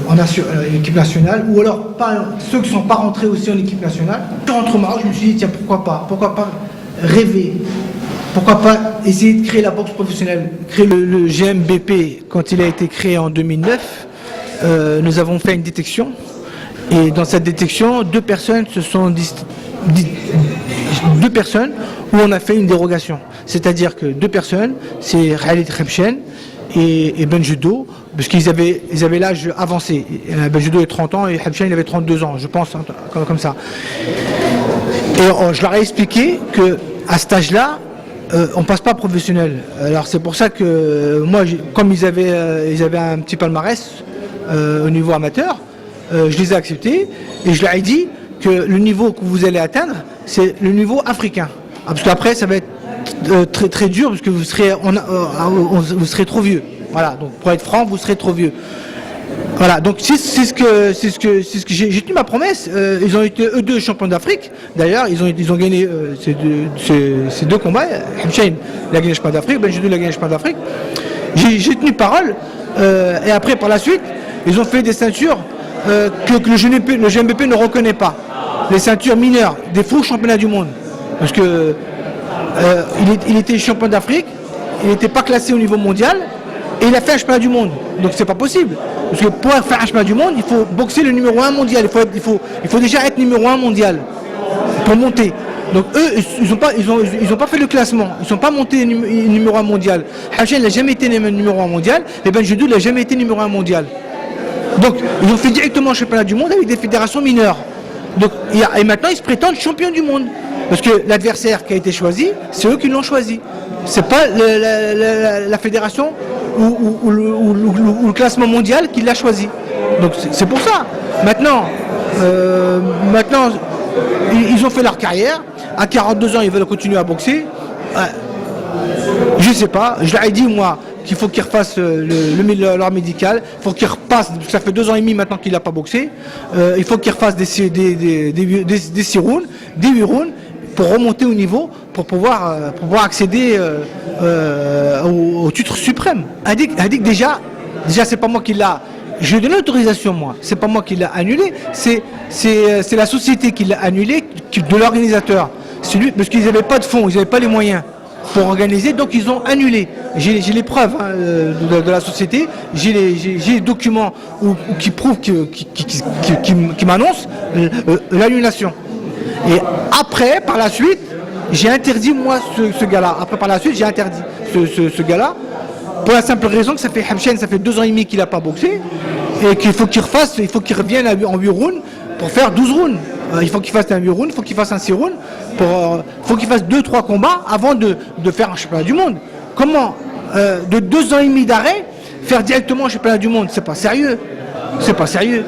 en équipe nationale, ou alors ceux qui ne sont pas rentrés aussi en équipe nationale. Je rentre au Maroc, je me suis dit, tiens, pourquoi pas rêver, pourquoi pas essayer de créer la boxe professionnelle, créer le GMBP. Quand il a été créé en 2009, nous avons fait une détection, et dans cette détection, deux personnes où on a fait une dérogation. C'est-à-dire que deux personnes, c'est Khalid Khebchen et Ben Judo, parce qu'ils avaient l'âge avancé. Ben Judo avait 30 ans et Khebchen il avait 32 ans, je pense, comme ça. Et je leur ai expliqué qu'à cet âge-là, on ne passe pas professionnel. Alors c'est pour ça que moi, comme ils avaient un petit palmarès au niveau amateur, je les ai acceptés et je leur ai dit que le niveau que vous allez atteindre, c'est le niveau africain. Parce qu'après, ça va être très très dur parce que vous serez trop vieux. Voilà, donc pour être franc, vous serez trop vieux. Voilà, donc c'est ce que j'ai tenu ma promesse. Ils ont été eux deux champions d'Afrique. D'ailleurs, ils ont gagné ces deux combats. Hemchein a gagné le champion d'Afrique, Ben Judo a gagné le champion d'Afrique. J'ai tenu parole. Et après, par la suite, ils ont fait des ceintures que le GMBP ne reconnaît pas. Les ceintures mineures, des faux championnats du monde. Parce que il était champion d'Afrique, il n'était pas classé au niveau mondial, et il a fait un championnat du monde. Donc c'est pas possible. Parce que pour faire un championnat du monde, il faut boxer le numéro 1 mondial. Il faut déjà être numéro 1 mondial pour monter. Donc eux, ils ont pas fait le classement. Ils ne sont pas montés numéro 1 mondial. Hachem n'a jamais été numéro 1 mondial, et Ben Judo n'a jamais été numéro 1 mondial. Donc ils ont fait directement le championnat du monde avec des fédérations mineures. Donc, et maintenant ils se prétendent champions du monde. Parce que l'adversaire qui a été choisi, c'est eux qui l'ont choisi. C'est pas la fédération ou le classement mondial qui l'a choisi. Donc c'est pour ça. Maintenant, ils ont fait leur carrière. À 42 ans, ils veulent continuer à boxer. Je sais pas. Je leur ai dit, moi, qu'il faut qu'ils refassent leur médical. Il faut qu'ils repassent. Ça fait 2 ans et demi maintenant qu'il n'a pas boxé. Il faut qu'ils refassent des 6 rounds, des 8 rounds, pour remonter au niveau, pour pouvoir accéder au titre suprême. Hadik déjà c'est pas moi qui l'a. Je lui ai donné l'autorisation, moi. C'est pas moi qui l'a annulé. C'est la société qui l'a annulé, de l'organisateur. Parce qu'ils n'avaient pas de fonds, ils n'avaient pas les moyens pour organiser, donc ils ont annulé. J'ai les preuves de la société, j'ai les documents qui prouvent, qui m'annoncent l'annulation. Et après, par la suite, j'ai interdit moi ce gars-là. Après, par la suite, j'ai interdit ce gars-là. Pour la simple raison que ça fait 2 ans et demi qu'il n'a pas boxé. Et qu'il faut qu'il refasse, il faut qu'il revienne en 8 rounds pour faire 12 rounds. Il faut qu'il fasse un 8 rounds, il faut qu'il fasse un 6 rounds. Il faut qu'il fasse 2-3 combats avant de faire un championnat du monde. Comment de 2 ans et demi d'arrêt, faire directement un championnat du monde? C'est pas sérieux. C'est pas sérieux.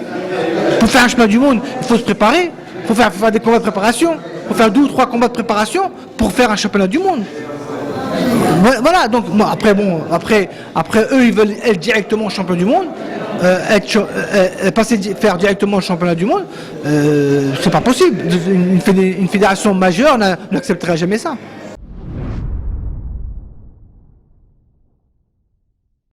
Pour faire un championnat du monde, il faut se préparer. Il faut faire des combats de préparation. Il faut faire 2 ou 3 combats de préparation pour faire un championnat du monde. Voilà, donc moi, après eux ils veulent être directement champion du monde, faire directement le championnat du monde, c'est pas possible. Une fédération majeure n'accepterait jamais ça.